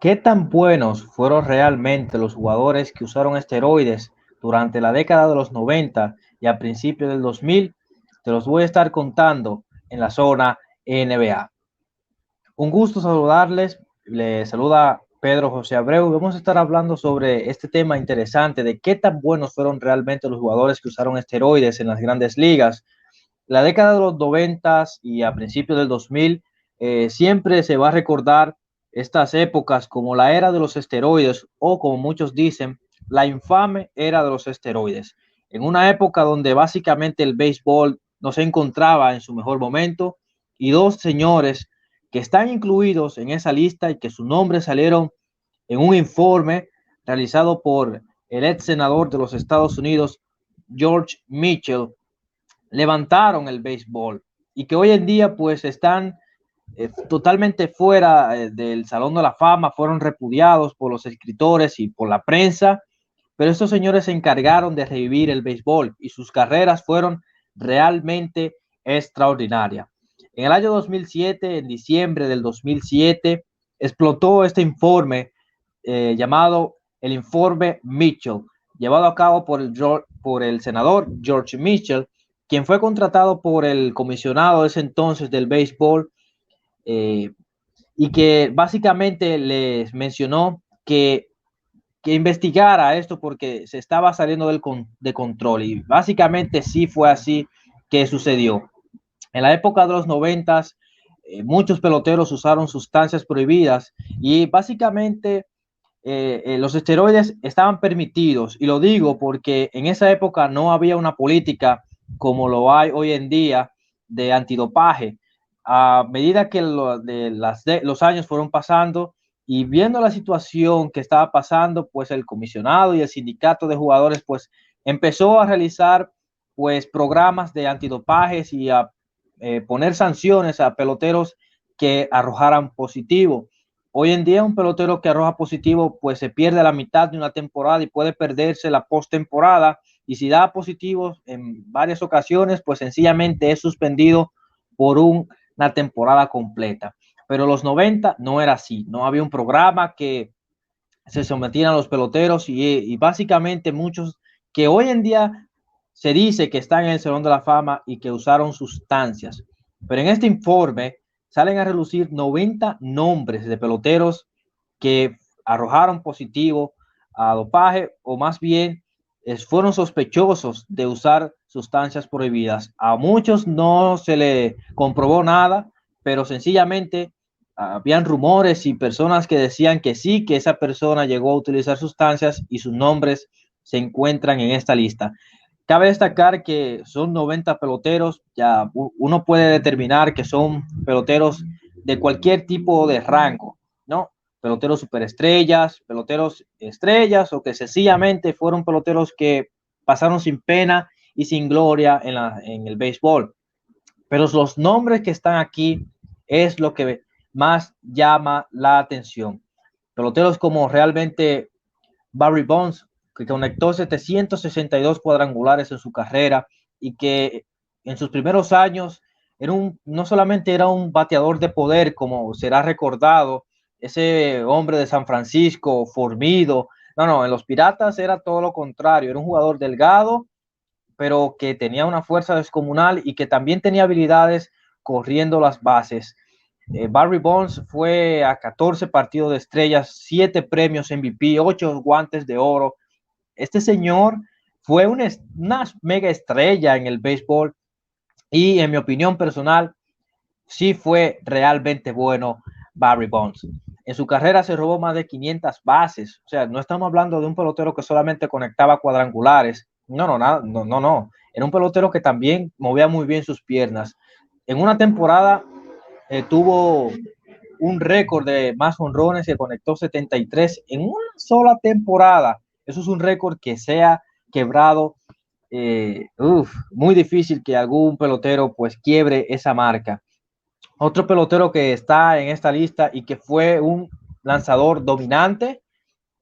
¿Qué tan buenos fueron realmente los jugadores que usaron esteroides durante la década de los 90 y a principios del 2000? Te los voy a estar contando en la zona NBA. Un gusto saludarles. Les saluda Pedro José Abreu. Vamos a estar hablando sobre este tema interesante de qué tan buenos fueron realmente los jugadores que usaron esteroides en las grandes ligas. La década de los 90 y a principios del 2000 siempre se va a recordar estas épocas como la era de los esteroides o, como muchos dicen, la infame era de los esteroides. En una época donde básicamente el béisbol no se encontraba en su mejor momento, y dos señores que están incluidos en esa lista y que sus nombres salieron en un informe realizado por el ex senador de los Estados Unidos, George Mitchell, levantaron el béisbol y que hoy en día pues están totalmente fuera del Salón de la Fama, fueron repudiados por los escritores y por la prensa, pero estos señores se encargaron de revivir el béisbol y sus carreras fueron realmente extraordinarias. En el año 2007, en diciembre del 2007, explotó este informe llamado el informe Mitchell, llevado a cabo por el senador George Mitchell, quien fue contratado por el comisionado de ese entonces del béisbol, eh, y que básicamente les mencionó que investigara esto porque se estaba saliendo de control, y básicamente sí fue así que sucedió. En la época de los 90, muchos peloteros usaron sustancias prohibidas y básicamente los esteroides estaban permitidos, y lo digo porque en esa época no había una política como lo hay hoy en día de antidopaje. A medida que los años fueron pasando y viendo la situación que estaba pasando, pues el comisionado y el sindicato de jugadores pues empezó a realizar pues programas de antidopajes y a poner sanciones a peloteros que arrojaran positivo. Hoy en día un pelotero que arroja positivo pues se pierde la mitad de una temporada y puede perderse la postemporada, y si da positivo en varias ocasiones pues sencillamente es suspendido por una temporada completa. Pero los 90 no era así, no había un programa que se sometían a los peloteros y básicamente muchos que hoy en día se dice que están en el Salón de la Fama y que usaron sustancias. Pero en este informe salen a relucir 90 nombres de peloteros que arrojaron positivo a dopaje, o más bien fueron sospechosos de usar sustancias prohibidas. A muchos no se le comprobó nada, pero sencillamente habían rumores y personas que decían que sí, que esa persona llegó a utilizar sustancias, y sus nombres se encuentran en esta lista. Cabe destacar que son 90 peloteros, ya uno puede determinar que son peloteros de cualquier tipo de rango, ¿no? Peloteros superestrellas, peloteros estrellas, o que sencillamente fueron peloteros que pasaron sin pena y sin gloria en el béisbol. Pero los nombres que están aquí es lo que más llama la atención. Peloteros como realmente Barry Bonds, que conectó 762 cuadrangulares en su carrera y que en sus primeros años no solamente era un bateador de poder, como será recordado, ese hombre de San Francisco, formido. No, no, en los Piratas era todo lo contrario, era un jugador delgado, pero que tenía una fuerza descomunal y que también tenía habilidades corriendo las bases. Barry Bonds fue a 14 partidos de estrellas, 7 premios MVP, 8 guantes de oro. Este señor fue una mega estrella en el béisbol, y en mi opinión personal sí fue realmente bueno Barry Bonds. En su carrera se robó más de 500 bases. O sea, no estamos hablando de un pelotero que solamente conectaba cuadrangulares. No, no, no, no, no. Era un pelotero que también movía muy bien sus piernas. En una temporada tuvo un récord de más jonrones, que conectó 73 en una sola temporada. Eso es un récord que se ha quebrado. Muy difícil que algún pelotero pues quiebre esa marca. Otro pelotero que está en esta lista y que fue un lanzador dominante,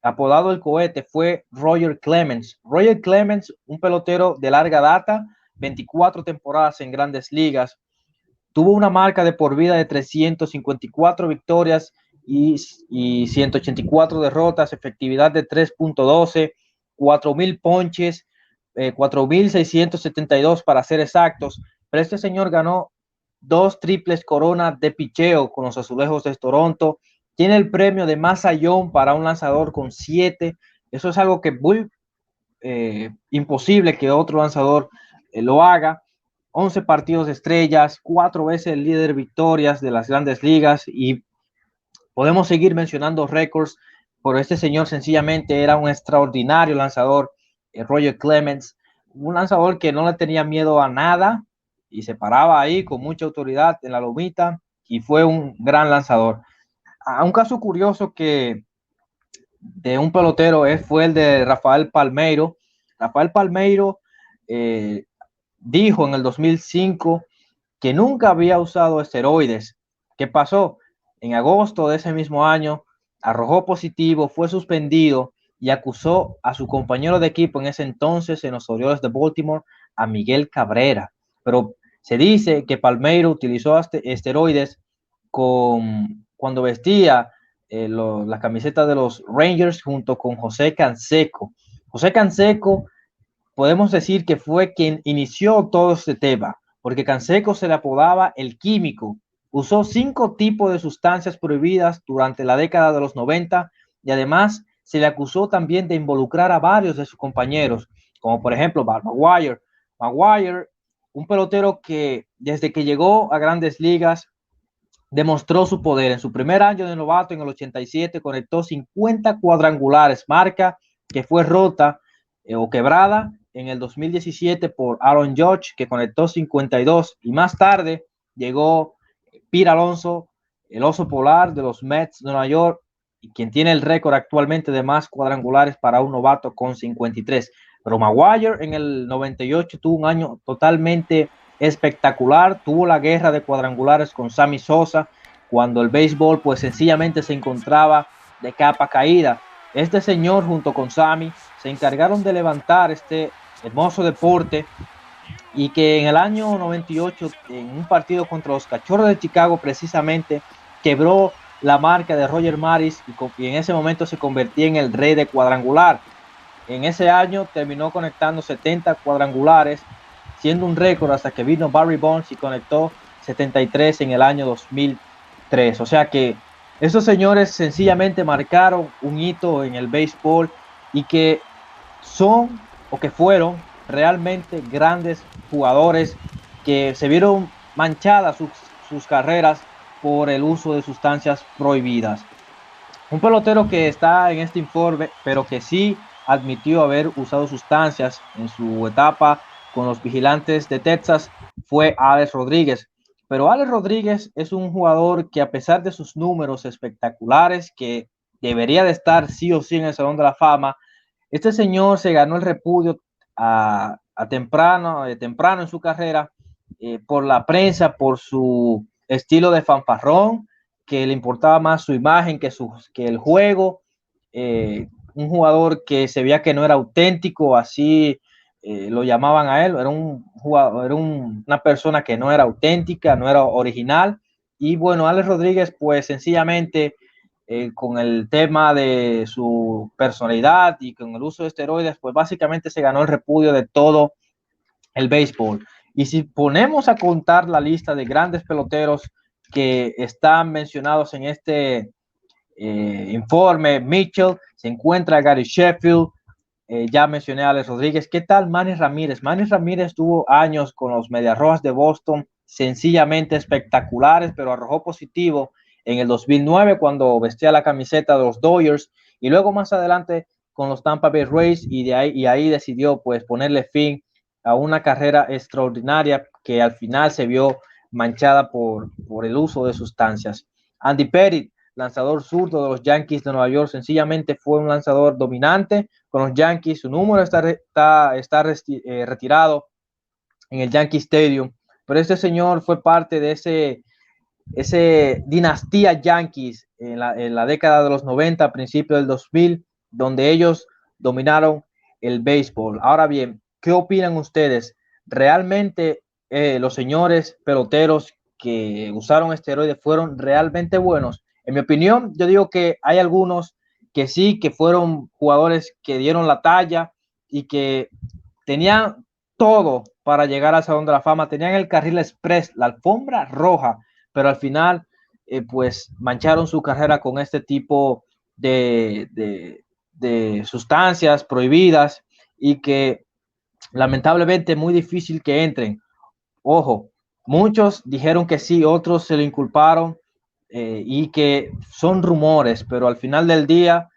apodado el cohete, fue Roger Clemens. Roger Clemens, un pelotero de larga data, 24 temporadas en grandes ligas, tuvo una marca de por vida de 354 victorias y 184 derrotas, efectividad de 3.12, 4,000 ponches, 4,672 para ser exactos. Pero este señor ganó 2 triples coronas de picheo con los Azulejos de Toronto. Tiene el premio de más sayón para un lanzador con 7. Eso es algo que muy imposible que otro lanzador lo haga. 11 partidos de estrellas, 4 veces el líder de victorias de las grandes ligas, y podemos seguir mencionando récords, pero este señor sencillamente era un extraordinario lanzador. Roger Clemens, un lanzador que no le tenía miedo a nada y se paraba ahí con mucha autoridad en la lomita, y fue un gran lanzador. Un caso curioso que de un pelotero fue el de Rafael Palmeiro. Rafael Palmeiro dijo en el 2005 que nunca había usado esteroides. ¿Qué pasó? En agosto de ese mismo año arrojó positivo, fue suspendido y acusó a su compañero de equipo en ese entonces en los Orioles de Baltimore, a Miguel Cabrera. Pero se dice que Palmeiro utilizó esteroides cuando vestía la camiseta de los Rangers junto con José Canseco. José Canseco, podemos decir que fue quien inició todo este tema, porque Canseco se le apodaba el químico. Usó 5 tipos de sustancias prohibidas durante la década de los 90, y además se le acusó también de involucrar a varios de sus compañeros, como por ejemplo Bob Maguire. Maguire, un pelotero que desde que llegó a grandes ligas demostró su poder. En su primer año de novato, en el 87, conectó 50 cuadrangulares, marca que fue rota o quebrada en el 2017 por Aaron Judge, que conectó 52, y más tarde llegó Pete Alonso, el oso polar de los Mets de Nueva York, y quien tiene el récord actualmente de más cuadrangulares para un novato con 53. Pero Maguire en el 98 tuvo un año totalmente espectacular, tuvo la guerra de cuadrangulares con Sammy Sosa, cuando el béisbol pues sencillamente se encontraba de capa caída. Este señor junto con Sammy se encargaron de levantar este hermoso deporte, y que en el año 98, en un partido contra los Cachorros de Chicago precisamente, quebró la marca de Roger Maris, y en ese momento se convertía en el rey de cuadrangular. En ese año terminó conectando 70 cuadrangulares, siendo un récord hasta que vino Barry Bonds y conectó 73 en el año 2003. O sea que esos señores sencillamente marcaron un hito en el béisbol, y que son o que fueron realmente grandes jugadores que se vieron manchadas sus carreras por el uso de sustancias prohibidas. Un pelotero que está en este informe, pero que sí admitió haber usado sustancias en su etapa con los Vigilantes de Texas, fue Alex Rodríguez. Pero Alex Rodríguez es un jugador que, a pesar de sus números espectaculares, que debería de estar sí o sí en el Salón de la Fama, este señor se ganó el repudio temprano en su carrera, por la prensa, por su estilo de fanfarrón, que le importaba más su imagen que el juego. Un jugador que se veía que no era auténtico, así lo llamaban a él. Era un jugador, una persona que no era auténtica, no era original. Y bueno, Alex Rodríguez, pues sencillamente, con el tema de su personalidad y con el uso de esteroides, pues básicamente se ganó el repudio de todo el béisbol. Y si ponemos a contar la lista de grandes peloteros que están mencionados en este informe, Mitchell, se encuentra Gary Sheffield, ya mencioné a Alex Rodríguez. ¿Qué tal Manny Ramírez? Manny Ramírez tuvo años con los Medias Rojas de Boston, sencillamente espectaculares, pero arrojó positivo en el 2009 cuando vestía la camiseta de los Dodgers, y luego más adelante con los Tampa Bay Rays, y ahí decidió pues ponerle fin a una carrera extraordinaria que al final se vio manchada por el uso de sustancias. Andy Pettitte, lanzador zurdo de los Yankees de Nueva York, sencillamente fue un lanzador dominante con los Yankees. Su número está retirado en el Yankee Stadium, pero este señor fue parte de ese dinastía Yankees en la década de los 90, principios del 2000, donde ellos dominaron el béisbol. Ahora bien, ¿qué opinan ustedes? ¿Realmente los señores peloteros que usaron esteroides fueron realmente buenos? En mi opinión, yo digo que hay algunos que sí, que fueron jugadores que dieron la talla y que tenían todo para llegar al Salón de la Fama, tenían el carril express, la alfombra roja, pero al final pues mancharon su carrera con este tipo de sustancias prohibidas y que lamentablemente es muy difícil que entren. Ojo, muchos dijeron que sí, otros se lo inculparon y que son rumores, pero al final del día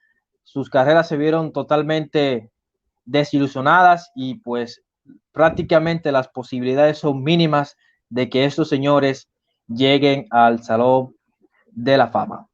sus carreras se vieron totalmente desilusionadas y pues prácticamente las posibilidades son mínimas de que estos señores lleguen al Salón de la Fama.